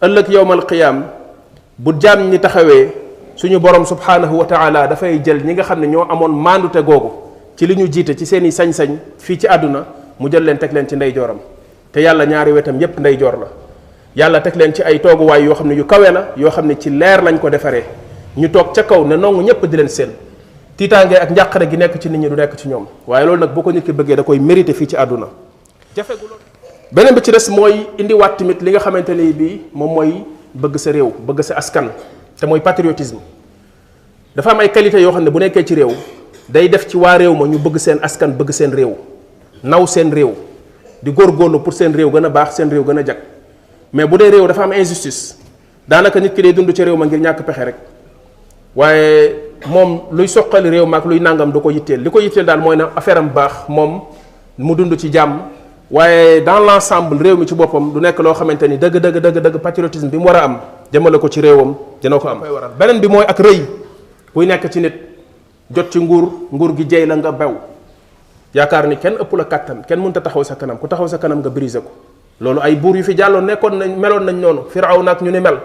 ëllëg yowmal qiyaam bu jaam ñi taxawee suñu borom subhanahu wa taala dafay jël ñi nga xam ne ñoo amoon maandute googu ci li ñu jiite ci seeni sañ-sañ fii ci àdduna mu jël leen teg leen ci ndeyjooram te yàlla ñaari wetam yépp ndeyjoor la yàlla teg leen ci ay tooguwaay yoo xam ne yu kawe la yoo xam ne ci leer lañ ko defaree ñu toog ca kaw ne nongu ñépp di leen seen tiitaange ak njàqare gi nekk ci nit ñi du nekk ci ñoom waaye loolu nag boo ko nit ki bëggee da koy mérité fii ci àdduna jafegu loolu beneen bi ci des mooy indiwaat tamit li nga xamante ni bii moom mooy bëgg sa réew bëgg sa askan te mooy patriotisme dafa am ay qualité yoo xam ne bu nekkee ci réew day def ci waa réew ma ñu bëgg seen askan bëgg seen réew naw seen réew di góorgóorlu pour seen réew gën a baax seen réew gën a jag mais bu dee réew dafa am injustice daanaka nit ki day dund ci réew ma ngir ñàkk pexe rek waaye moom luy soqali réew ma ak luy nangam du ko yitteel li ko yitteel daal mooy na affaire am baax moom mu dund ci jàmm waaye dans l'ensemble réew mi ci boppam du nekk loo xamante ni dëgg patriotisme bi mu war a am jëmale ko ci réewam dina ko am. beneen bi mooy ak rëy buy nekk ci nit jot ci nguur gi jey la nga bew yaakaar ni kenn ëpp la kàttan kenn mënut a taxaw sa kanam ku taxaw sa kanam nga briser ko loolu ay buur yu fi jàlloon nekkoon nañ meloon nañ noonu Firawna ak ñu ni mel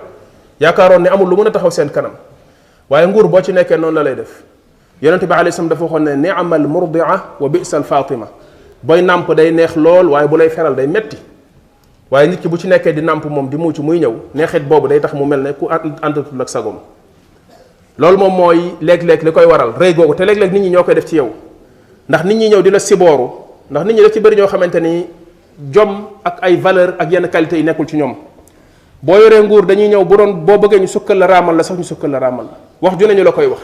yaakaaroon ne amul lu mën a taxaw seen kanam waaye nguur boo ci nekkee noonu la lay def yonente bi alayhi salaam dafa waxoon ne ni'mal murdia wa bi'sal fatima booy nàmp day neex lool waaye bu lay feral day metti waaye nit ki bu ci nekkee di nàmp moom di mucc muy ñëw neexit boobu day tax mu mel ne ku àndatul ak sagom loolu moom mooy léeg-léeg li koy waral rëy googu te léeg-léeg nit ñi ñoo koy def ci yow ndax nit ñi ñëw di la sibooru ndax nit ñi daf ci bëri ñoo xamante ni jom ak ay valeur ak yenn qualité yi nekkul ci ñoom boo yoree nguur dañuy ñëw bu doon boo bëggee ñu sukkal la raamal la sax ñu sukkal la raamal la wax ju ne ñu la koy wax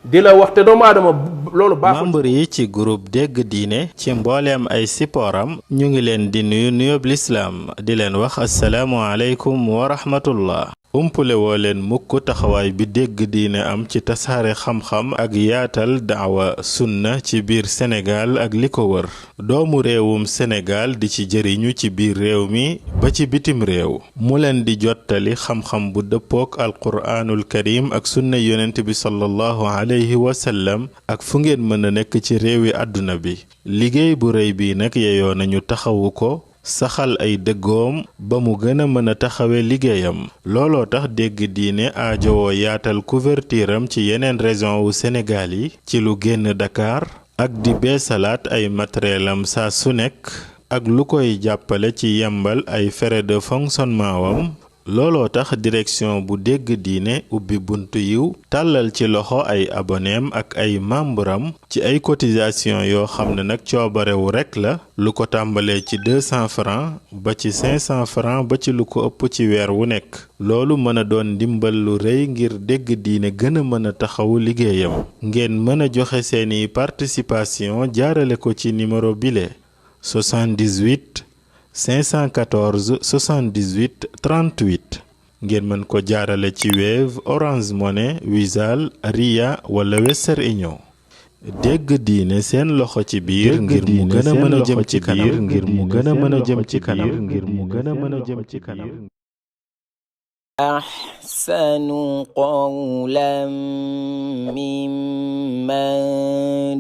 di la wax te doomu aadama loolu baaxul. membre yi ci groupe dégg diine ci mbooleem ay sipooram ñu ngi leen di nuyu nuyoob lislaam di leen wax asalaamu aleykum wa rahmatullah umpule woo leen mukk taxawaay bi dégg diine am ci tasaare xam-xam ak yaatal daawa sunna ci biir Sénégal ak li ko wër doomu réewum Sénégal di ci jëriñu ci biir réew mi ba ci bitim réew mu leen di jottali xam-xam bu dëppook alquraanul karim ak sunna yonent bi sallallahu alayhi wa sallam ak fu ngeen mën a nekk ci réewi àdduna bi liggéey bu rëy bi nag yeyoo nañu taxawu ko saxal ay dëggoom ba mu gën a mën a taxawe liggéeyam looloo tax dégg diine aajowoo yaatal couverture am ci yeneen région wu Sénégal yi ci lu génn Dakar ak di beesalaat ay matériel am saa su nekk ak lu koy jàppale ci yembal ay frais de fonctionnement wam looloo tax direction bu dégg diine ubbi buntu yiw tàllal ci loxo ay aboneem ak ay membram ci ay cotisation yoo xam ne nag coobarewu rekk la lu ko tàmbalee ci 200 francs ba ci 500 francs ba ci lu ko ëpp ci weer wu nekk loolu mën a doon ndimbal lu rëy ngir dégg diine gën a mën a taxawu liggéeyam ngeen mën a joxe seeni participation jaarale ko ci numéro bile 78 514 78 38 ngeen mën ko jaarale ci Wave Orange Money Wizall Ria wala Western Union dégg diine seen loxo ci biir ngir mu gën a mën a jëm ci kanam ngir mu gën a mën a jëm ci kanam ngir mu gën a mën a jëm ci kanam أحسن قولا ممن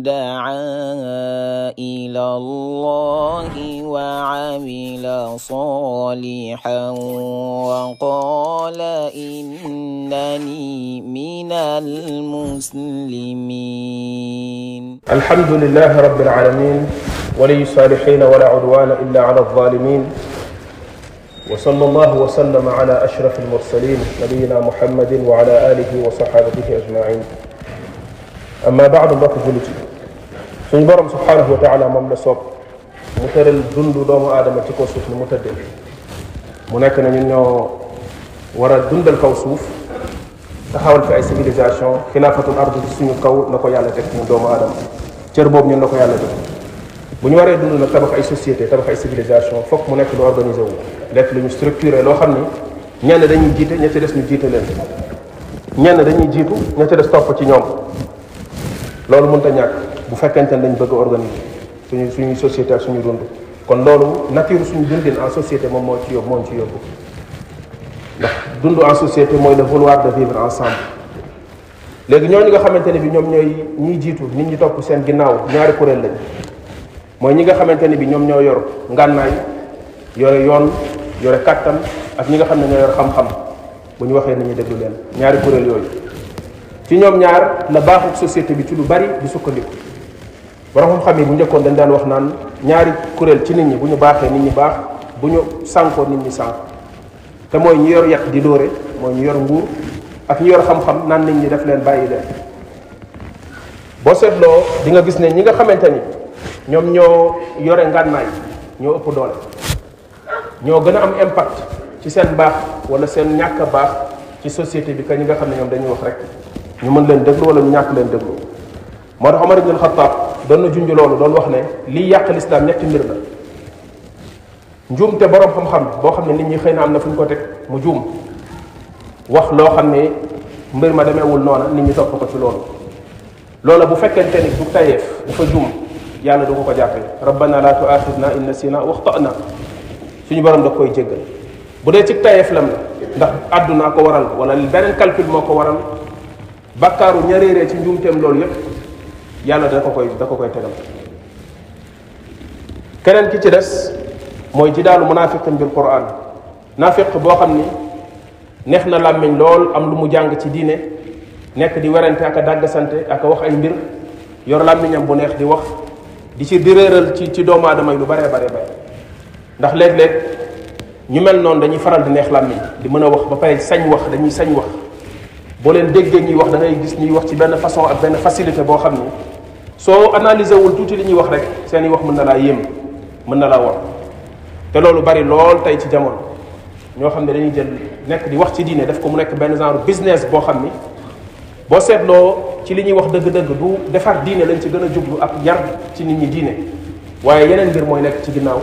دعا إلى الله وعمل صالحا وقال إنني من المسلمين الحمد لله رب العالمين ولي الصالحين ولا عدوان إلا على الظالمين وصلى الله وسلم على أشرف المرسلين نبينا محمد وعلى آله وصحابته أجمعين أما بعد mbokk jullit yi suñu borom subhanahu wa taala moom la soob mu tëral dundu doomu aadama ci kaw suuf ni mu tëddee mu nekk ne ñun ñoo war a dundal kaw suuf taxawal fi ay civilisation xilaafatul ard ci suñu kaw la ko yàlla teg ñun doomu aadama cër boobu ñun la ko yàlla def bu ñu waree dund nag tabax ay société tabax ay civilisation fokk mu nekk lu organisé wu lekk lu ñu structuré loo xam ni ñenn dañuy jiite ña ca des ñu jiite leen ñenn dañuy jiitu ña ca des topp ci ñoom loolu mënut a ñàkk bu fekkente ne dañ bëgg a organiser suñuy société ak suñu dund kon loolu nature suñu dundin en société moom moo ci yóbbu ndax dund en société mooy le vouloir de vivre ensemble léegi ñooñu nga xamante ne bi ñoom ñooy ñiy jiitu nit ñi topp seen ginnaaw ñaari kuréel lañ mooy ñi nga xamante ne bi ñoom ñoo yor ngànnaay yore yoon yore kàttan ak ñi nga xam ne ñoo yor xam-xam bu ñu waxee nañu déglu leen. ñaari kuréel yooyu ci ñoom ñaar la baaxuk société bi ci lu bari di sukkandiku. borom xam-xam yi bu njëkkoon dañ daan wax naan ñaari kuréel ci nit ñi bu ñu baaxee nit ñi baax, bu ñu sànkoo nit ñi sànk. te mooy ñi yor yat di dóore, mooy ñu yor nguur, ak ñi yor xam-xam naan nit ñi def leen bàyyi leen. boo seetloo di nga gis ne ñi nga xamante ni ñoom ñoo yore ngànnaay ñoo ëpp doole, ñoo gën a am impact ci seen baax wala seen ñàkk a baax ci société bi ka ñi nga xam ne ñoom dañuy wax rek ñu mën leen déglu wala ñu ñàkk leen déglu. moo tax Omar ibn al-Khattab doon na junj loolu, doon wax ne lii yàq lislaam ñetti mbir la. njuumte borom xam-xam boo xam ne nit ñi xëy na am na fu ñu ko teg mu juum wax loo xam ne mbir ma demeewul noona, nit ñi topp ko ci loolu. loola bu fekkente ni du tayeef dafa juum, yàlla du ko jàppee. rabbana la tuaxidna in nasina wa axtana, suñu borom da koy jéggal. bu dee ci tayeef lam la ndax àdduna ko waral wala beneen calcul moo ko waral, bakkaaru ñareeree ci njuumteem loolu yépp yàlla da ko koy tegal. keneen ki ci des mooy jidaalu munaafiqin bil quran. naafiq boo xam ni neex na làmmiñ lool, am lu mu jàng ci diine, nekk di werante ak a dàggasante ak a wax ay mbir, yor làmmiñam bu neex di wax di réeral ci doomu aadama yi lu bare bare bare. ndax léeg-léeg ñu mel noonu dañuy faral di neex làmmiñ, di mën a wax ba pare sañ wax, dañuy sañ wax. boo leen déggee ñuy wax da ngay gis ñuy wax ci benn façon ak benn facilité boo xam ni soo analyser wul tuuti li ñuy wax rek seeni wax mën na laa yéem, mën na laa war. te loolu bari lool tey ci jamono, ñoo xam ne dañuy jël nekk di wax ci diine def ko mu nekk benn genre business boo xam ni boo seetloo ci li ñuy wax dëgg-dëgg du defar diine lañ ci gën a jublu ak yar ci nit ñi diine, waaye yeneen mbir mooy nekk ci ginnaaw.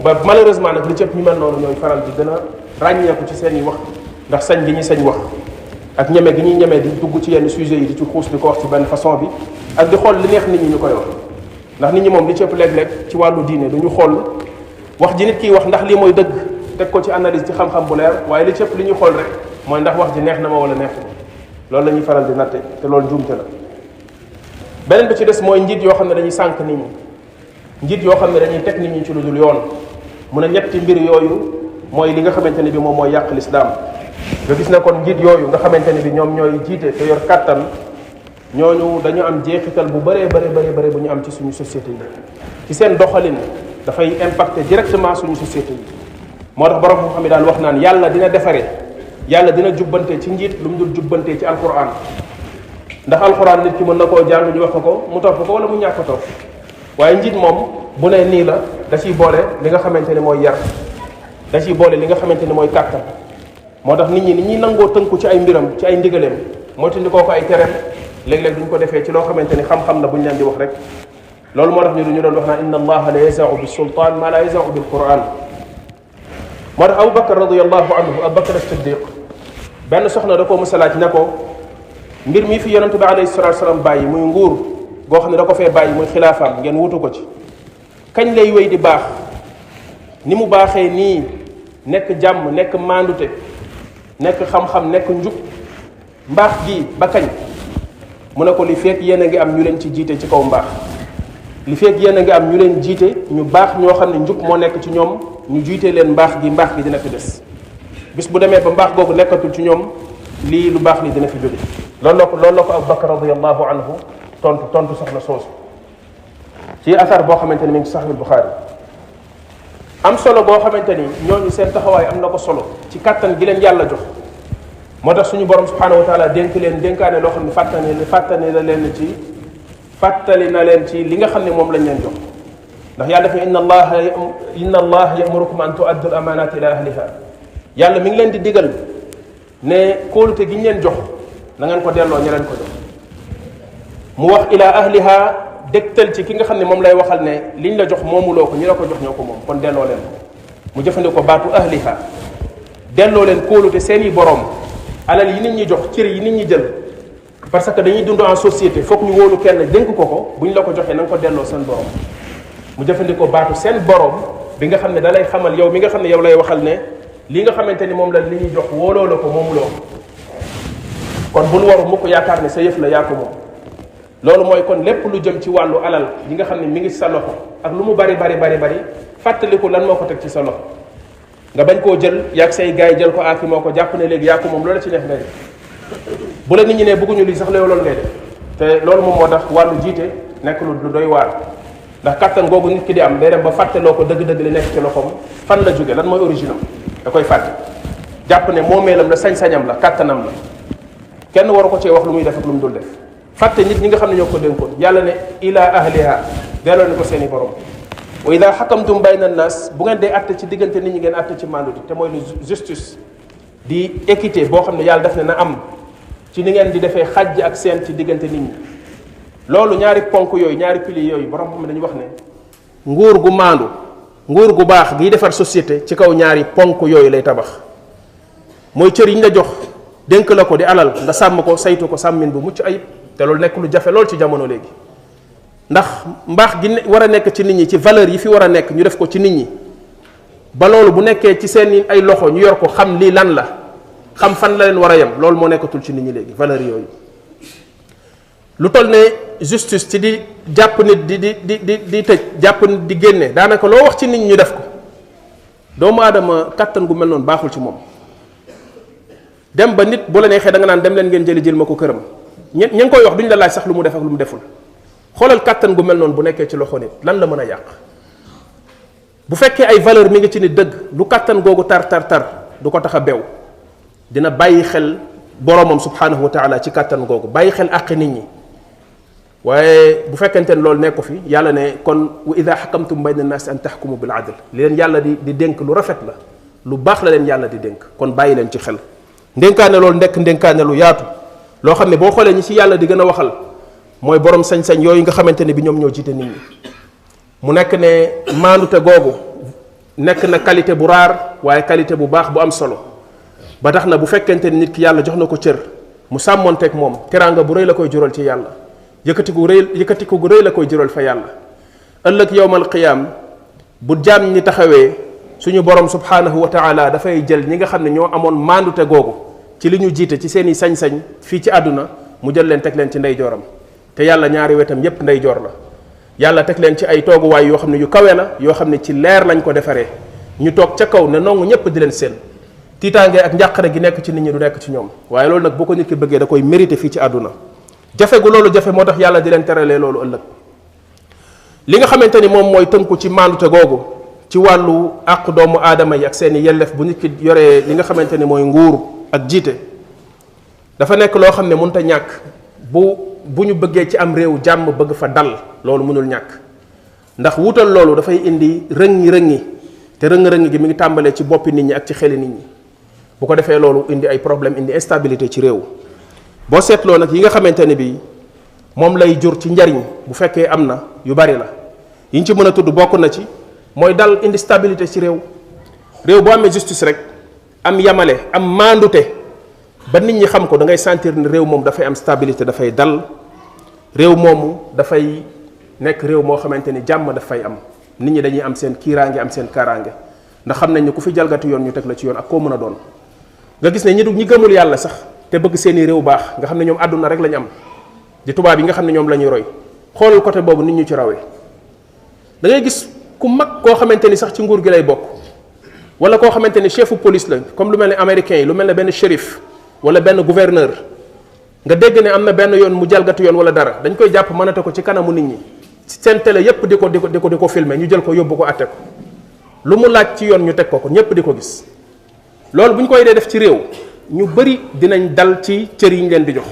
ba malheureusement nag li ci ëpp ñu mel noonu ñooy faral di gën a ràññeeku ci seen i wax, ndax sañ gi ñuy sañ wax ak ñeme gi ñuy ñeme di dugg ci yenn sujets yi di ci xuus di ko wax ci benn façon bi, ak di xool li neex nit ñi ñu koy wax. ndax nit ñi moom li ci ëpp léeg-léeg ci wàllu diine duñu xool wax ji nit kiy wax ndax lii mooy dëgg teg ko ci analyse ci xam-xam bu leer, waaye li ci ëpp li ñuy xool rek mooy ndax wax ji neex na ma wala neexu ma. loolu la ñuy faral di natte, te loolu njuumte la. beneen bi ci des mooy njiit yoo xam ne dañuy sànq nit ñi, njiit yoo xam ne dañuy teg nit ñi ci lu dul yoon. mu ne ñetti mbir yooyu mooy li nga xamante ne bi moom mooy yàq lislaam. nga gis ne kon njiit yooyu nga xamante ne bi ñoom ñooy jiite te yor kàttan, ñooñu dañu am jeexital bu bëree bëri bu ñu am ci suñu société yi. ci seen doxalin dafay impacter directement suñu société yi. moo tax borom xam ne daan wax naan yàlla dina defaree, yàlla dina jubbante ci njiit lu mu dul jubbante ci alquran. ndax alquran nit ki mën na koo jàng ñu wax ko mu topp ko wala mu ñàkk ko topp, waaye njiit moom bu ne nii la da ciy boole li nga xamante ne mooy yar, da ciy boole li nga xamante ne mooy kàttan. moo tax nit ñi ni ñuy nangoo tënku ci ay mbiram, ci ay ndigaleem, mooy tandi koo ko ay tereem, léeg-léeg duñ ko defee ci loo xamante ni xam-xam la bu ñu leen di wax rek. loolu moo tax ñu doon wax naan inna allaha la yazau bi sultaan ma la yazau bil quran. moo tax Abubakar radiyallahu anhu, Abubakar as-Siddiq, benn soxna da koo mës a laaj ne ko mbir mi fi yonente bi alayhi salatu wasalam bàyyi muy nguur goo xam ne da ko fee bàyyi muy xilaafaam, ngeen wutu ko ci, kañ lay wéy di baax ni mu baaxee nii, nekk jàmm, nekk maandute, nekk xam-xam, nekk njub, mbaax gi ba kañ? mu ne ko li fekk yéen a ngi am ñu leen ci jiite ci kaw mbaax, li fekk yéen a ngi am ñu leen jiite ñu baax ñoo xam ne njub moo nekk ci ñoom, ñu jiite leen mbaax gi dina fi des. bis bu demee ba mbaax googu nekkatul ci ñoom, lii lu baax li dina fi jóge. loolu la ko Abu Bakr radiyallahu anhu tontu soxna soosu ci asar boo xamante ni mi ngi ci Sahih Bukhari. am solo boo xamante ni ñooñu seen taxawaay am na ko solo ci kàttan gi leen yàlla jox. moo tax suñu borom subhanahu wa taala dénkaane loo xam ne fàttali na leen ci li nga xam ne moom lañ leen jox. ndax yàlla def inna allaha yamurukum an tuaddu al amanati ila ahliha. yàlla mi ngi leen di digal ne kóolute gi ñu leen jox na ngeen ko delloo ña leen ko jox. mu wax ila ahliha dégtal ci ki nga xam ne moom lay waxal ne liñ la jox moomuloo ko ñi la ko jox ñoo ko moom, kon delloo leen ko. mu jëfandikoo baatu ahliha, delloo leen kóolute seeni boroom, alal yi nit ñi jox, cër yi nit ñi jël, parce que dañuy dund en société, foog ñu wóolu kenn dénk ko buñ la ko joxee na nga ko delloo seen boroom. mu jëfandikoo baatu seen boroom bi nga xam ne da lay xamal yow mi nga xam ne yow lay waxal ne li nga xamante ni moom la li ñuy jox wóoloo la ko moomuloo ko, kon bul waru mukk yaakaar ne sa yëf la yaa ko moom. loolu mooy kon lépp lu jëm ci wàllu alal yi nga xam ne mi ngi sa loxo ak lu mu bari fàttaliku lan moo ko teg ci sa loxo. nga bañ koo jël yaag say gars yi jël ko aaki moo ko jàpp ne léegi yaa ko moom loola ci neex ngay def bu la nit ñi ne bëgguñu lii sax loolu ngay def te loolu moom moo tax wàllu jiite nekk lu doy waar ndax kattan googu nit ki di am day dem ba fàtteloo ko dëgg-dëgg li nekk ci loxoom fan la jóge lan mooy origine am da koy fàtte jàpp ne moomeelam la sañ-sañam la kattanam la kenn waru ko cee wax lu muy def ak lu mu dul def fàtte nit ñi nga xam ne ñoo ko dénkoon yàlla ne ila ahliha delloo ni ko seeni borom wa ida xakamtum bayna annas bu ngeen dee atte ci diggante nit ñi ngeen atte ci mandute te mooy lu justice di équité boo xam ne yàlla def ne na am ci ni ngeen di defee xajj ak seen ci diggante nit ñi loolu ñaari ponk yooyu ñaari piliers yooyu borom xam ne dañuy wax ne nguur gu maandu nguur gu baax giy defar société ci kaw ñaari ponk yooyu lay tabax mooy cër yi ñu la jox dénk la ko di alal nga sàmm ko saytu ko sàmmin bu mucc ayib te loolu nekk lu jafe lool ci jamono léegi ndax mbaax gi war a nekk ci nit ñi ci valeur yi fi war a nekk ñu def ko ci nit ñi ba loolu bu nekkee ci seen ay loxo ñu yor ko xam lii lan la xam fan la leen war a yem loolu moo nekkatul ci nit ñi léegi valeur yooyu lu toll ne justice ci di jàpp nit di tëj jàpp nit di génne daanaka loo wax ci nit ñi ñu def ko doomu aadama kàttan gu mel noonu baaxul ci moom dem ba nit bu la neexee da nga naan dem leen ngeen jël ma ko këram ña ngi koy wax duñ la laaj sax lu mu def ak lu mu deful xoolal kàttan gu mel noonu bu nekkee ci loxo nit lan la mën a yàq bu fekkee ay valeur mi ngi ci nit dëgg lu kàttan googu tar du ko tax a bew dina bàyyi xel boromam subhanahu wa taala ci kàttan googu bàyyi xel àq nit ñi waaye bu fekkente ne loolu nekk fi yàlla ne kon wa ida xakamtum bayna annaasi an taxkumu bil adl li leen yàlla di dénk lu rafet la lu baax la leen yàlla di dénk kon bàyyi leen ci xel ndénkaane loolu nekk ndénkaane lu yaatu loo xam ne boo xoolee ñi ci yàlla di gën a waxal mooy borom sañ-sañ yooyu nga xamante ne bi ñoom ñoo jiite nit ñi mu nekk ne maandute googu nekk na qualité bu raar waaye qualité bu baax bu am solo ba tax na bu fekkente ne nit ki yàlla jox na ko cër mu sàmmonteeg moom teraanga bu rëy la koy jural ci yàlla yëkkatiku gu rëy la koy jural fa yàlla ëllëg yowmal qiyaam bu jaam ñi taxawee suñu borom subhanahu wa taala dafay jël ñi nga xam ne ñoo amoon maandute googu ci li ñu jiite ci seeni sañ-sañ fii ci àdduna mu jël leen teg leen ci ndeyjooram te yàlla ñaari wetam yépp ndeyjoor la yàlla teg leen ci ay tooguwaay yoo xam ne yu kawe la yoo xam ne ci leer lañ ko defaree ñu toog ca kaw ne nongu ñépp di leen seen tiitaange ak njàqare gi nekk ci nit ñi du nekk ci ñoom waaye loolu nag boo ko nit ki bëggee da koy mérité fii ci àdduna jafe gu loolu jafe moo tax yàlla di leen teralee loolu ëllëg li nga xamante ni moom mooy tënku ci maandute googu ci wàllu àq doomu aadama yi ak seeni yellef bu nit ki yoree li nga xamante ni mooy nguur ak jiite dafa nekk loo xam ne mënut a ñàkk bu ñu bëggee ci am réew jàmm bëgg fa dal loolu mënul ñàkk ndax wutal loolu dafay indi rëngi te rëng-rëng gi mi ngi tàmbalee ci boppi nit ñi ak ci xeli nit ñi bu ko defee loolu indi ay problème indi instabilité ci réew boo seetloo nag yi nga xamante ne bi moom lay jur ci njariñ bu fekkee am na yu bari la yi ñu ci mën a tudd bokk na ci mooy dal indi stabilité ci réew boo amee justice rek am yamale am maandute ba nit ñi xam ko da ngay sentir ne réew moom dafay am stabilité dafay dal réew moomu dafay nekk réew moo xamante ni jàmm dafay am nit ñi dañuy am seen kiiraange am seen kaaraange ndax xam nañ ne ku fi jalgati yoon ñu teg la ci yoon ak koo mën a doon nga gis ne ñi gëmul yàlla sax te bëgg seeni réew baax nga xam ne ñoom àdduna rek lañu am di tubaab yi nga xam ne ñoom la ñuy roy xoolal côté boobu nit ñu ci rawee da ngay gis ku mag koo xamante ni sax ci nguur gi lay bokk wala koo xamante ni chefu police la comme lu mel ne américain yi lu mel ne benn shérif wala benn gouverneur nga dégg ne am na benn yoon mu jalgati yoon wala dara dañ koy jàpp mënate ko ci kanamu nit ñi seen télé yépp di ko filmer ñu jël ko yóbbu ko atte ko lu mu laaj ci yoon ñu teg ko ñépp di ko gis loolu bu ñu koy dee def ci réew ñu bari dinañ dal ci cër yi ñu leen di jox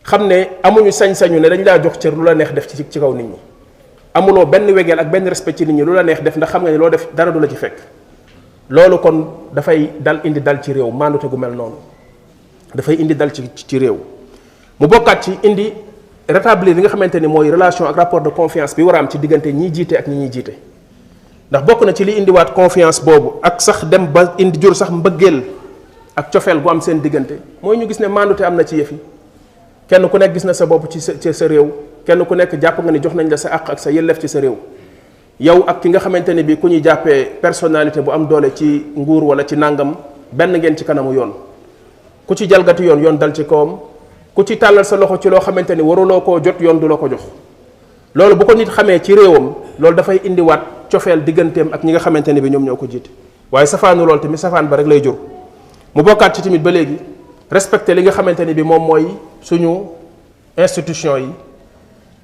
xam ne amuñu sañ-sañu ne dañ laa jox cër lu la neex def ci kaw nit ñi amuloo benn wegeel ak benn respect ci nit ñi lu la neex def ndax xam nga ne loo def dara du la ci fekk loolu kon dafay indi dal ci réew maandute gu mel noonu dafay indi dal ci réew mu bokkaat ci indi rétablir li nga xamante ni mooy relation ak rapport de confiance bi war a am ci diggante ñiy jiite ak ñi ñuy jiite ndax bokk na ci li indiwaat confiance boobu ak sax dem ba indi jur sax mbëggeel ak cofeel gu am seen diggante mooy ñu gis ne maandute am na ci yëf yi kenn ku nekk gis na sa bopp ci sa réew kenn ku nekk jàpp nga ni jox nañ la sa àq ak sa yelleef ci sa réew yow ak ki nga xamante ne bi ku ñuy jàppee personnalité bu am doole ci nguur wala ci nàngam benn ngeen ci kanamu yoon ku ci jalgati yoon dal ci kawam ku ci tàllal sa loxo ci loo xamante ni waruloo koo jot yoon du la ko jox loolu bu ko nit xamee ci réewam loolu dafay indiwaat cofeel digganteem ak ñi nga xamante ne bi ñoom ñoo ko jiite waaye safaanu lool tamit safaan ba rek lay jur. mu bokkaat ci tamit ba léegi respecté li nga xamante ni bi moom mooy suñu institution yi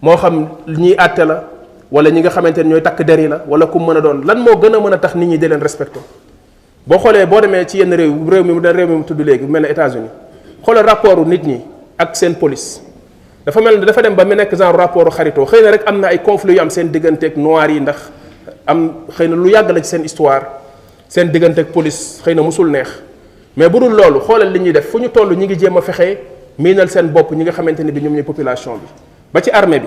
moo xam ñiy àtte la wala ñi nga xamante ni ñooy takk der yi la wala ku mën a doon lan moo gën a mën a tax nit ñi di leen respecté. boo xoolee boo demee ci yenn réew mi mu tudd léegi bu mel ne États-Unis xoolal rapport nit ñi ak seen police dafa mel ne dafa dem ba mu nekk genre rapport xaritoo xëy na rek am na ay conflits yu am seen digganteeg noir yi ndax am xëy na lu yàgg la ci seen histoire seen digganteeg police xëy na musul neex mais bu dul loolu xoolal li ñuy def fu ñu toll ñi ngi jéem a fexe miinal seen bopp ñi nga xamante ni bi ñoom ñooy population bi ba ci armée bi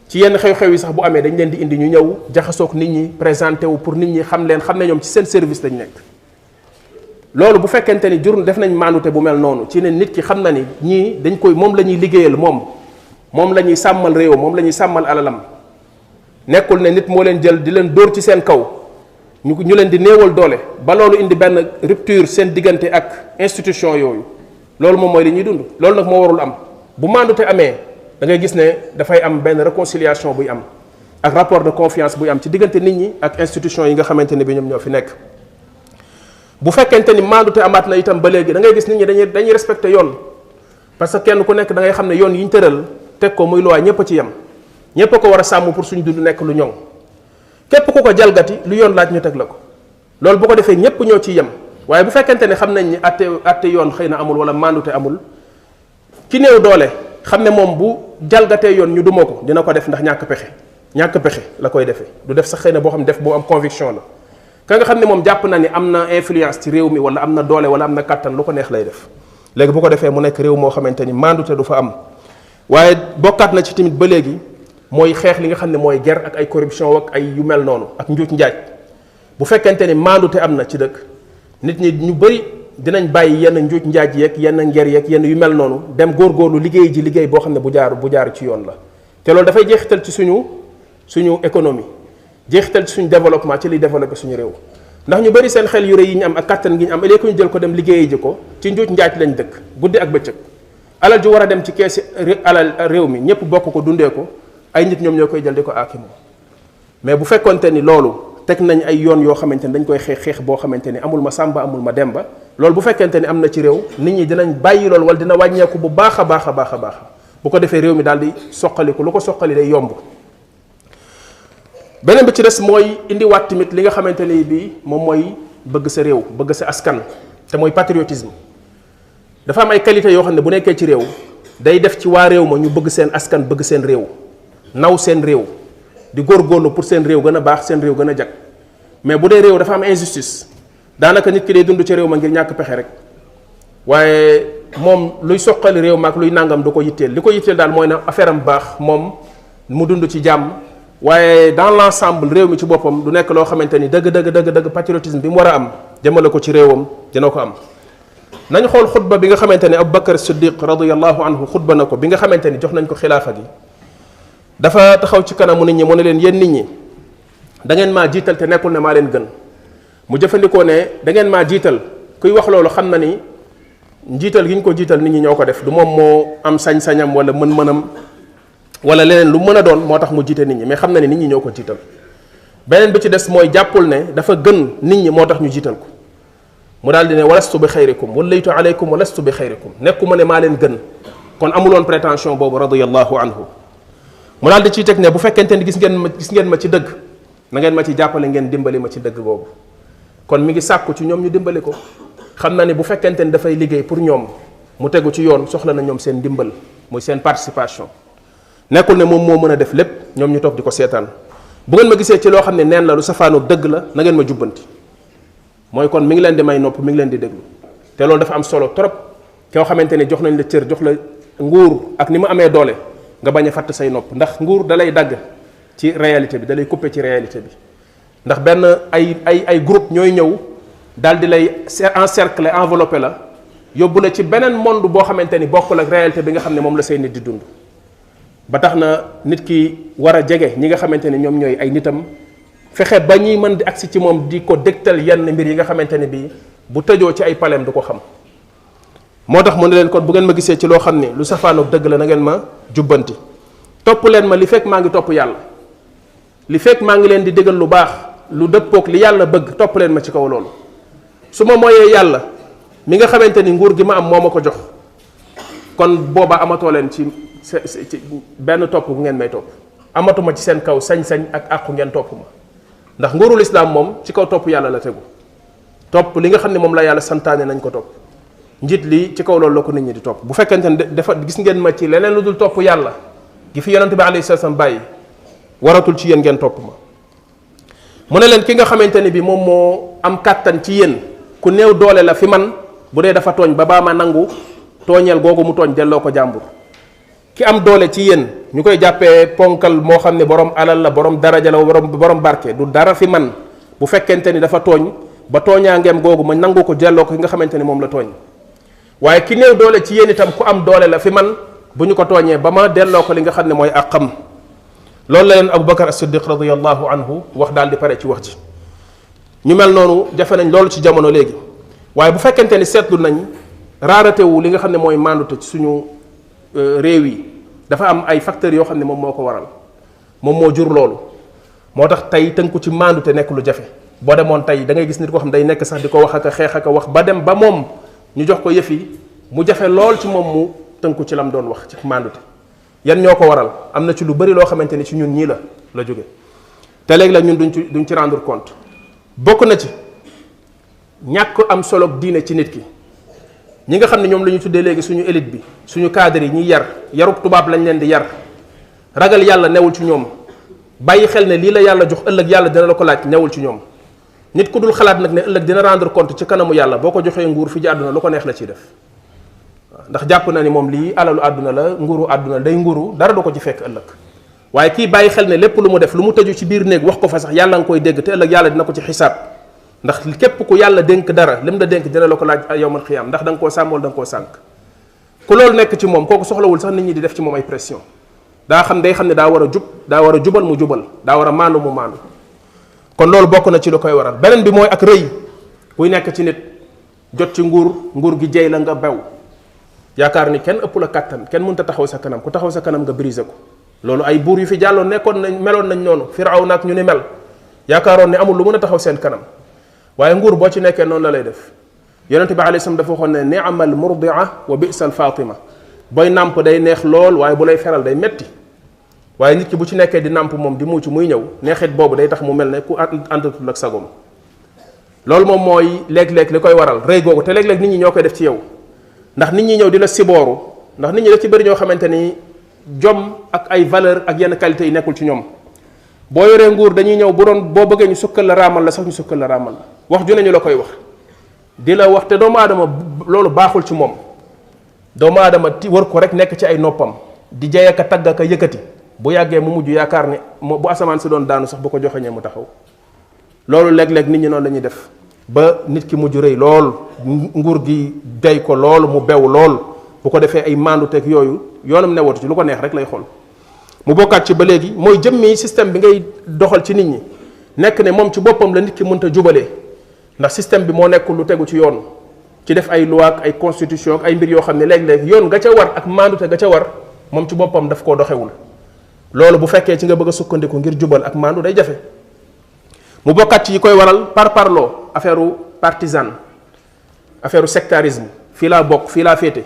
ci yenn xew-xew yi sax bu amee dañ leen di indi ñu ñëw jaxasoog nit ñi présenté wu pour nit ñi xam leen xam ne ñoom ci seen service lañ nekk. loolu bu fekkente ni jur def nañ maanute bu mel noonu ci ne nit ki xam na ni ñii dañ koy moom la ñuy liggéeyal moom la ñuy sàmmal réew moom la ñuy sàmmal alalam nekkul ne nit moo leen jël di leen dóor ci seen kaw ñu leen di néewal doole ba loolu indi benn rupture seen diggante ak institution yooyu loolu moom mooy li ñuy dund loolu nag moo warul am bu maandute amee da ngay gis ne dafay am benn réconciliation buy am ak rapport de confiance buy am ci diggante nit ñi ak institution yi nga xamante ne bi ñoom ñoo fi nekk. bu fekkente ni maandute amaat na itam ba léegi da ngay gis nit ñi dañuy respecté yoon parce que kenn ku nekk da ngay xam ne yoon yi ñu tëral teg ko muy loi ñëpp a ci yem ñëpp a ko war a sàmm pour suñu dund nekk lu ñoŋ képp ku ko jalgati lu yoon laaj ñu teg la ko loolu bu ko defee ñëpp ñoo ciy yem waaye bu fekkente ne xam nañ ni atte yoon xëy na amul wala maandute amul ki néew doole xam ne moom bu jalgatee yoon ñu duma ko dina ko def ndax ñàkk pexe la koy defee du def sax xëy na boo xam def boo am conviction la ka nga xam ne moom jàpp na ni am na influence ci réew mi wala am na doole wala am na kàttan lu ko neex lay def léegi bu ko defee mu nekk réew moo xamante ni maandute du fa am waaye bokkaat na ci tamit ba léegi mooy xeex li nga xam ne mooy guerre ak ay corruption ak ay yu mel noonu ak njuuj njaaj bu fekkente ni maandute am na ci dëkk nit ñi ñu bëri dinañ bàyyi yenn njuuj njaaj yeeg yenn nger yeeg yenn yu mel noonu dem góorgóorlu liggéey ji liggéey boo xam ne bu jaar ci yoon la te loolu dafay jeexital ci suñu économie jeexital ci suñu développement ci liy développé suñu réew ndax ñu bëri seen xel yu rëy yi ñu am ak kàttan gi ñu am ëllëg ñu jël ko dem liggéeyi ji ko ci njuuj njaaj lañ dëkk guddi ak bëccëg alal ju war a dem ci keesi alal réew mi ñëpp bokk ko dundee ko ay nit ñoom ñoo koy jël di ko aakimoo mais bu fekkonte ni loolu teg nañ ay yoon yoo xamante ni dañ koy xeex boo xamante ni amul ma sàmba amul ma demba loolu bu fekkente ni am na ci réew nit ñi dinañ bàyyi loolu wala dina wàññeeku bu baax a baax bu ko defee réew mi daal di soqaliku lu ko soqali day yomb. beneen bi ci des mooy indiwaat tamit li nga xamante ni bii moom mooy bëgg sa réew bëgg sa askan te mooy patriotisme dafa am ay qualité yoo xam ne bu nekkee ci réew day def ci waa réew ma ñu bëgg seen askan bëgg seen réew naw seen réew di góorgóorlu pour seen réew gën a baax seen réew gën a jag mais bu dee réew dafa am injustice daanaka nit ki day dund ci réew ma ngir ñàkk pexe rek waaye moom luy soqali réew ma ak luy nangam du ko yitteel li ko yitteel daal mooy na affaire am baax moom mu dund ci jàmm. waaye dans l'ensemble réew mi ci boppam du nekk loo xamante ni dëgg patriotisme bi mu war a am jëmale ko ci réewam dina ko am nañ xool xutba bi nga xamante ni Aboubacar Siddiq radiyallahu anhu xutba na ko bi nga xamante ni jox nañ ko xilaafa gi dafa taxaw ci kanamu nit ñi mu ne leen yéen nit ñi da ngeen maa jiital te nekkul ne maa leen gën mu jëfandikoo ne da ngeen maa jiital kuy wax loolu xam na ni njiital gi ñu ko jiital nit ñi ñoo ko def du moom moo am sañ-sañam wala mën-mënam wala leneen lu mën a doon moo tax mu jiite nit ñi mais xam na ne nit ñi ñoo ko jiital beneen bi ci des mooy jàppul ne dafa gën nit ñi moo tax ñu jiital ko mu daal di ne walastu bi xayrikum wallaytu alaykum walastu bi xayrikum nekkuma ne maa leen gën kon amuloon prétention boobu radiyallahu anhu mu daal di ciy teg ne bu fekkente ni gis ngeen ma ci dëgg na ngeen ma ci jàppale ngeen dimbali ma ci dëgg boobu kon mi ngi sàkku ci ñoom ñu dimbali ko xam na ni bu fekkente ni dafay liggéey pour ñoom mu tegu ci yoon soxla na ñoom seen dimbal muy seen participation nekkul ne moom moo mën a def lépp ñoom ñu toog di ko seetaan bu ngeen ma gisee ci loo xam ne neen la lu safaanoog dëgg la na ngeen ma jubbanti mooy kon mi ngi leen di may nopp mi ngi leen di déglu te loolu dafa am solo trop koo xamante ne jox nañ la cër jox la nguur ak ni mu amee doole nga bañ a fàtt say nopp ndax nguur da lay dagg ci réalité bi da lay coupé ci réalité bi ndax benn ay groupe ñooy ñëw daal di lay encercler enveloppé la yóbbu la ci beneen monde boo xamante ni bokkul ak réalité bi nga xam ne moom la say nit di dund ba tax na nit ki war a jege ñi nga xamante ne ñoom ñooy ay nitam fexe ba ñuy mën di agsi ci moom di ko dégtal yenn mbir yi nga xamante ne bii bu tëjoo ci ay palem du ko xam moo tax mu ne leen kon bu ngeen ma gisee ci loo xam ne lu safaanoog dëgg la na ngeen ma jubbanti topp leen ma li fekk maa ngi topp yàlla li fekk maa ngi leen di déggal lu baax lu dëppoog li yàlla bëgg topp leen ma ci kaw loolu su ma mooyee yàlla mi nga xamante ni nguur gi ma am moo ma ko jox kon boobaa amatoo leen ci benn topp bu ngeen may topp amatuma ci seen kaw sañ-sañ ak àqu ngeen topp ma ndax nguurul islaam moom ci kaw topp yàlla la tegu topp li nga xam ne moom la yàlla santaane nañ ko topp njiit li ci kaw loolu la ko nit ñi di topp bu fekkente ne dafa gis ngeen ma ci leneen lu dul topp yàlla gi fi yonente bi alayhi salaam bàyyi waratul ci yéen ngeen topp ma mu ne leen ki nga xamante ni bi moom moo am kàttan ci yéen ku néew doole la fi man bu dee dafa tooñ ba baa ma nangu tooñeel googu mu tooñ delloo ko jàmbur ki am doole ci yéen ñu koy jàppee ponkal moo xam ne borom alal la borom daraja la borom barke du dara fi man bu fekkente ni dafa tooñ ba tooñaangeem googu ma nangu ko delloo ko ki nga xamante ni moom la tooñ waaye ki néew doole ci yéen itam ku am doole la fi man bu ñu ko tooñee ba ma delloo ko li nga xam ne mooy àqam loolu la leen Abu Bakar as-Siddiq radiyallahu anhu wax daal di pare ci wax ji ñu mel noonu jafe nañ loolu ci jamono léegi waaye bu fekkente ni seetlu nañ rareté wu li nga xam ne mooy mandute ci suñu réew yi dafa am ay facteurs yoo xam ne moom moo ko waral moom moo jur loolu moo tax tey tënku ci mandute nekk lu jafe boo demoon tey da ngay gis nit koo xam day nekk sax di ko wax ak a xeex ak a wax ba dem ba moom ñu jox ko yëf yi mu jafe lool ci moom mu tënku ci lam doon wax ci mandute yan ñoo ko waral am na ci lu bari loo xamante ni ci ñun ñii la jóge te léegi la ñun duñ ci rendre compte bokk na ci ñàkk am solo diine ci nit ki ñi nga xam ne ñoom la ñu tuddee léegi suñu élite bi suñu cadre yi ñuy yarub tubaab lañ leen di yar ragal yàlla newul ci ñoom bàyyi xel ne lii la yàlla jox ëllëg yàlla dina la ko laaj newul ci ñoom nit ku dul xalaat nag ne ëllëg dina rendre compte ci kanamu yàlla boo ko joxee nguur fi ci àdduna lu ko neex la ciy def ndax jàpp na ni moom lii alalu àdduna la nguuru àdduna day nguuru dara du ko ci fekk ëllëg waaye kii bàyyi xel ne lépp lu mu def lu mu tëju ci biir néeg wax ko fa sax yàlla nga koy dégg te ëllëg yàlla dina ko ci xisaab ndax képp ku yàlla dénk dara lim la dénk dina la ko laaj yawmal xiyaam ndax da nga koo sàmm wala da nga koo sànk ku loolu nekk ci moom kooku soxlawul sax nit ñi di def ci moom ay pression day xam ne daa war a jub daa war a jubal mu jubal daa war a maandu mu maandu kon loolu bokk na ci lu koy waral beneen bi mooy ak rëy buy nekk ci nit jot ci nguur gi jey la nga bew yaakaar ni kenn ëpp la kàttan kenn mënta taxaw sa kanam ku taxaw sa kanam nga brisé ko loolu ay buur yu fi jàlloon nekkoon nañ meloon nañ noonu Firawna ak ñu ni mel yaakaaroon ne amul lu mën a taxaw seen kanam waaye nguur boo ci nekkee noonu la lay def yonente bi alayhi salaam dafa waxoon ne ni'mal murdia wa bi'sal fatima booy nàmp day neex lool waaye bu lay feral day metti waaye nit ki bu ci nekkee di nàmp moom di mucc muy ñëw neexit boobu day tax mu mel ne ku àndatul ak sagom loolu moom mooy léeg-léeg li koy waral rëy googu te léeg-léeg nit ñi ñoo koy def ci yow ndax nit ñi ñëw di la sibooru ndax nit ñi daf ci bëri ñoo xamante ni jom ak ay valeur ak yenn qualité yi nekkul ci ñoom boo yoree nguur dañuy ñëw boo bëggee ñu sukkal la raamal la sax ñu sukkal la raamal wax ju ne ñu la koy wax di la wax te doomu aadama loolu baaxul ci moom doomu aadama war ko rek nekk ci ay noppam di jay ak a tagg ak a yëkkati bu yàggee mu mujj yaakaar ne bu asamaan si doon daanu sax bu ko joxeñee mu taxaw loolu léeg-léeg nit ñi noonu la ñuy def ba nit ki mujj rëy lool nguur gi day ko lool mu bew lool bu ko defee ay maandu teg yooyu yoonam newatu ci lu ko neex rek lay xool mu bokkaat ci ba léegi mooy jëmmi système bi ngay doxal ci nit ñi nekk ne moom ci boppam la nit ki mënta jubalee ndax système bi moo nekkul lu tegu ci yoon ci def ay loi ak ay constitution ak ay mbir yoo xam ne léeg-léeg yoon nga ca war ak maandute ga ca war moom ci boppam daf koo doxewul loolu bu fekkee ci nga bëgg a sukkandiku ngir jubal ak maandu day jafe mu bokkaat ci yi koy waral parparloo affaire partisan affaire sectarisme fii laa bokk fii laa féete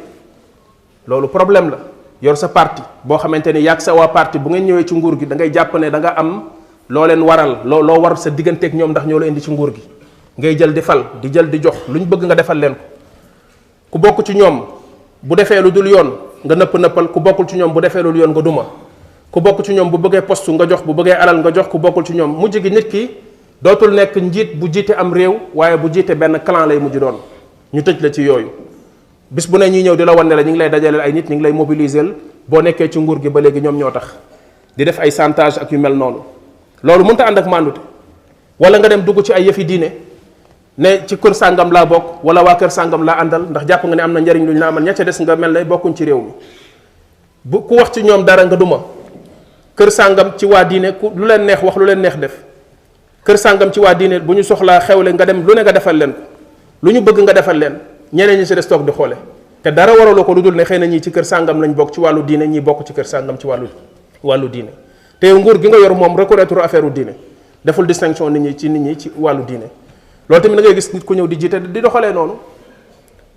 loolu problème la yor sa parti boo xamante ni yàgg sa waa parti bu ngeen ñëwee ci nguur gi da ngay jàpp ne da nga am loo leen waral loo war sa digganteeg ñoom ndax ñoo la indi ci nguur gi ngay jël di fal di jël di jox lu ñu bëgg nga defal leen ko ku bokk ci ñoom bu defee lu dul yoon nga nëppal ku bokkul ci ñoom bu defee lu dul yoon nga duma ku bokk ci ñoom bu bëggee poste nga jox bu bëggee alal nga jox ku bokkul ci ñoom mujj gi nit ki dootul nekk njiit bu jiite am réew waaye bu jiite benn clan lay mujj doon ñu tëj la ci yooyu bis bu ne ñuy ñëw di la wan ne la ñu ngi lay dajaleel ay nit ñu ngi lay mobiliser boo nekkee ci nguur gi ba léegi ñoom ñoo tax di def ay chantage ak yu mel noonu loolu mënta ànd ak màndute wala nga dem dugg ci ay yëfi diine ne ci kër sàngam laa bokk wala waa kër sàngam laa àndal ndax jàpp nga ne am na njariñ lu ñu la amal ña ca des nga mel ne bokkuñ ci réew mi bu ku wax ci ñoom dara nga duma kër sàngam ci waa diine ku lu leen neex wax lu leen neex def kër sàngam ci waa diine bu ñu soxlaa xewle nga dem lu ne nga defal leen ko lu ñu bëgg nga defal leen ñeneen ñi ci des toog di xoole te dara waraloo ko lu dul ne xëy na ñii ci kër sàngam lañ bokk ci wàllu diine ñii bokk ci kër sàngam ci wàllu diine te nguur gi nga yor moom reconnaître affaire u diine deful distinction nit ñi ci wàllu diine. loolu tamit da ngay gis nit ku ñëw di jiite di doxalee noonu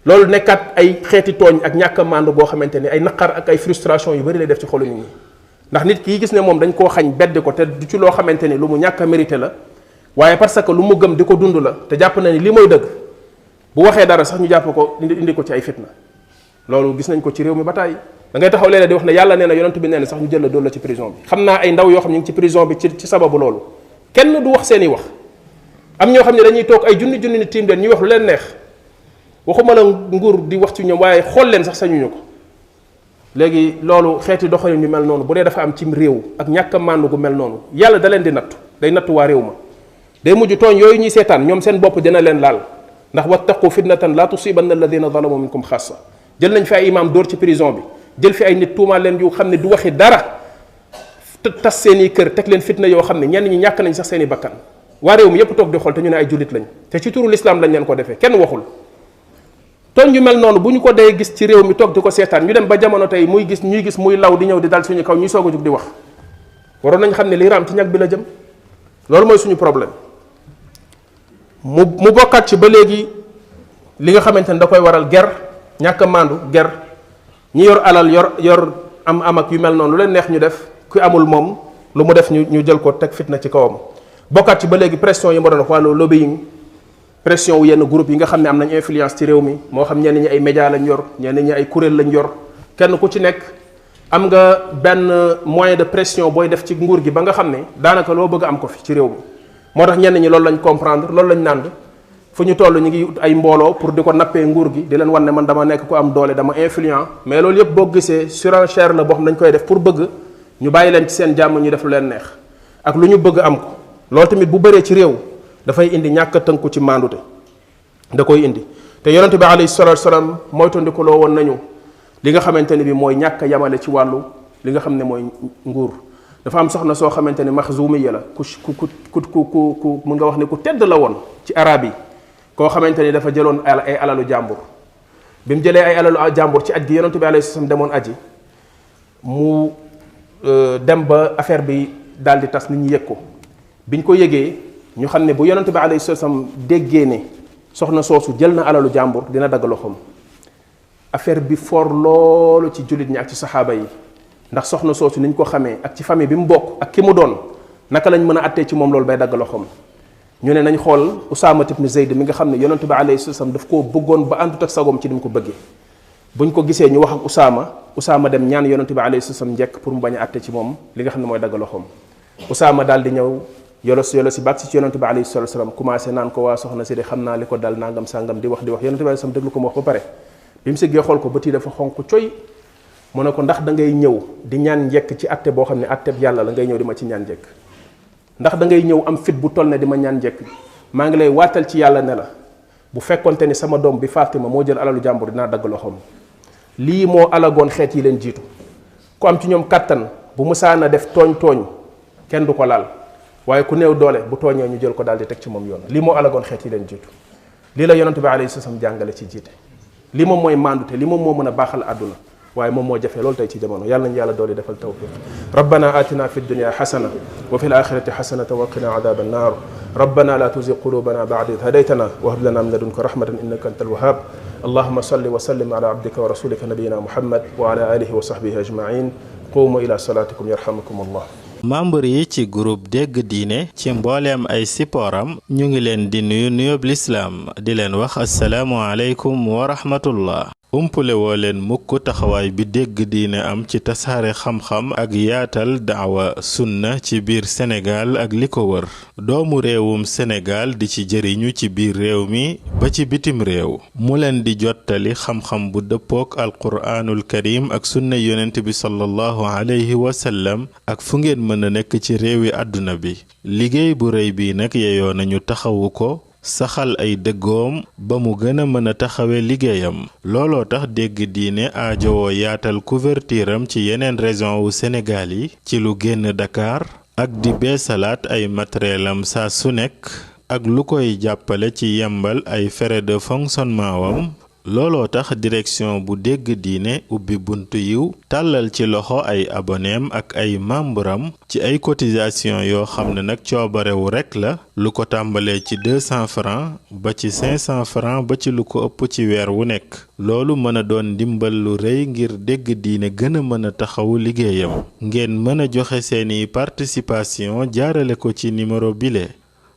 loolu nekkaat ay xeeti tooñ ak ñàkk a màndu boo xamante ni ay naqar ak ay frustration yu bari lay def ci xolu nit ñi ndax nit ki gis ne moom dañ koo xañ beddi ko te du ci loo xamante ni lu mu ñàkk a mérité la waaye parce que lu mu gëm di ko dund la te jàpp na ni li mooy dëgg bu waxee dara sax ñu jàpp ko indi ko ci ay fitna loolu gis nañ ko ci réew mi ba tàyyi da ngay taxaw léeg di wax ne yàlla nee na yonent bi nee na sax ñu jël la dóor la ci prison bi xam naa ay ndaw yoo xam ñu ngi ci prison bi ci sababu loolu kenn du wax seeni wax am ñoo xam ne dañuy toog ay junni ni tiim leen ñuy wax lu leen neex waxuma la nguur di wax ci ñoom waaye xool leen sax sañuñu ko léegi loolu xeeti doxalin yu mel noonu bu dee dafa am cim réew ak ñàkk a màndu gu mel noonu yàlla da leen di nattu day nattu waa réew ma day mujj tooñ yooyu ñuy seetaan ñoom seen bopp dina leen laal ndax wattaqu fitnatan la tusibanna alladina zalamu minkum xaasa jël nañ fi ay imam dóor ci prison bi jël fi ay nit tuumaal leen yu xam ne du waxi dara tas seen i kër teg leen fitna yoo xam ne ñenn ñi ñàkk nañ sax seen i bakkan waa réew mi yépp toog di xool te ñu ne ay jullit lañ te ci turu l'islam lañ leen ko defee kenn waxul tooñ yu mel noonu bu ñu ko dee gis ci réew mi toog di ko seetaan ñu dem ba jamono tey ñuy gis muy law di ñëw di dal suñu kaw ñuy soog a jug di wax waroon nañ xam ne lii raam ci ñag bi la jëm loolu mooy suñu problème mu bokkaat ci ba léegi li nga xamante ne da koy waral ger ñàkk a maandu ger ñi yor alal yor am ak yu mel noonu lu leen neex ñu def ku amul moom lu mu def ñu jël ko teg fitna ci kawam bokkaat ci ba léegi pression yi ma doon wax wàllu lobbying pression wu yenn groupe yi nga xam ne am nañ influence ci réew mi moo xam ñenn ñi ay média lañ yor ñenn ñi ay kuréel lañ yor kenn ku ci nekk am nga benn moyen de pression booy def ci nguur gi ba nga xam ne daanaka loo bëgg am ko fi ci réew mi moo tax ñenn ñi loolu lañ comprendre loolu lañ nànd fu ñu toll ñu ngi ay mbooloo pour di ko nappee nguur gi di leen wan ne man dama nekk ku am doole dama influent mais loolu yëpp boo gisee surenchère la boo xam dañ koy def pour bëgg ñu bàyyi leen ci seen jàmm ñu def lu leen neex ak lu ñu bëgg am ko loolu tamit bu bëree ci réew dafay indi ñàkk a tënku ci maandute da koy indi te yonente bi alayhi salatu wasalaam moytandiku loo woon nañu li nga xamante ne bi mooy ñàkk a yamale ci wàllu li nga xam ne mooy nguur dafa am soxna soo xamante ne maxzumiya la ku mun nga wax ne ku tedd la woon ci arab yi koo xamante ni dafa jëloon ay alalu jàmbur bi mu jëlee ay alalu jàmbur ci aj gi yonente bi alayhi salatu wasalaam demoon aji mu dem ba affaire bi daal di tas nit ñi yëg ko biñ ko yëgee ñu xam ne bu yonente bi alayhi salaam déggee ne soxna soosu jël na alalu jàmbur dina dagg loxoom affaire bi for loolu ci jullit ñi ak ci saxaaba yi ndax soxna soosu niñ ko xamee ak ci famille bi mu bokk ak ki mu doon naka lañ mën a attee ci moom loolu bay dagg loxoom ñu ne nañ xool Usaama ibn Zayd mi nga xam ne yonente bi alayhi salaam daf koo bëggoon ba àndut ak sagoom ci ni mu ko bëggee buñ ko gisee ñu wax ak Usaama dem ñaan yonente bi alayhi salaam njëkk pour mu bañ a atte ci moom li nga xam ne mooy dagg loxoom Usaama daal di ñëw yolo si bàgg si ci yonente bi alayhi salaam commencé naan ko waa soxna si de xam naa li ko dal nangam sàngam di wax yonente bi alayhi salaam déglu ko mu wax ba pare bi mu siggee xool ko bët yi dafa xonq coy mu ne ko ndax da ngay ñëw di ñaan njekk ci atte boo xam ne atteb yàlla la ngay ñëw di ma ci ñaan njekk ndax da ngay ñëw am fit bu toll ne di ma ñaan njekk maa ngi lay waatal ci yàlla ne la bu fekkonte ni sama doom bi Fatima moo jël alalu jàmbur dinaa dagg loxoom lii moo alagoon xeet yi leen jiitu ku am ci ñoom kàttan bu mësaana def tooñ kenn du ko laal waaye ku néew doole bu tooñee ñu jël ko daal di teg ci moom yoon lii moo alagoon xeet yi leen jiitu lii la yonente bi alayhi salaam jàngale ci jiite lii moom mooy mandute lii moom moo mën a baaxal àdduna waaye moom moo jafe loolu tey ci jamono yàlla nañu yàlla doole defal tawfiq rabbana atina fi dunya xasana wa fi alaxirati xasanatan wa qina adaba annar rabbana la tuzig qulubana ba'da id hadaytana wa hab lana min ladunka rahmatan innaka anta alwahhab allahumma salli wa sallim ala abdika wa rasulika nabiyina muhammad wa ala alihi wa sahbihi ajma'in qumu ila salatikum yarhamukum allah membre yi ci groupe dégg diine ci mbooleem ay sipooram ñu ngi leen di nuyób lislaam di leen wax assalaamu aleykum wa rahmatullah umpule woo leen mukk taxawaay bi dégg diine am ci tasaare xam-xam ak yaatal daawa sunna ci biir Sénégal ak li ko wër doomu réewum Sénégal di ci jëriñu ci biir réew mi ba ci bitim réew mu leen di jottali xam-xam bu dëppook alquraanul karim ak sunna yonent bi sallallahu alayhi wa sallam ak fu ngeen mën a nekk ci réewi àdduna bi liggéey bu rëy bi nag yeyoo nañu taxawu ko saxal ay dëggoom ba mu gën a mën a taxawe liggéeyam looloo tax dégg diine aajowoo yaatal couverture am ci yeneen région wu Sénégal yi ci lu génn Dakar ak di beesalaat ay matériel am saa su nekk ak lu koy jàppale ci yembal ay frais de fonctionnement wam looloo tax direction bu dégg diine ubbi buntu yiw tàllal ci loxo ay aboneem ak ay membram ci ay cotisation yoo xam ne nag coobarewu rekk la lu ko tàmbalee ci 200 francs ba ci 500 francs ba ci lu ko ëpp ci weer wu nekk loolu mën a doon ndimbal lu rëy ngir dégg diine gën a mën a taxawu liggéeyam ngeen mën a joxe seeni participation jaarale ko ci numéro bile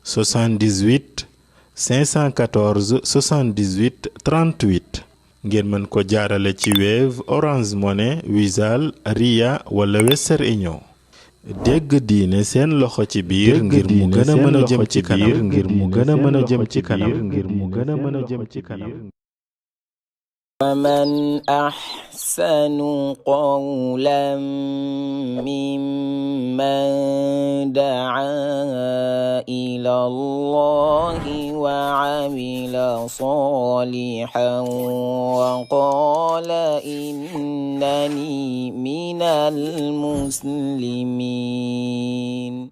78 514 78 38 ngeen mën ko jaarale ci Wave Orange Money Wizall Ria wala Western Union dégg diine seen loxo ci biir ngir mu gën a mën a jëm ci kanam ngir mu gën a mën a jëm ci kanam ngir mu gën a mën a jëm ci kanam ومن أحسن قولا ممن دعا إلى الله وعمل صالحا وقال إنني من المسلمين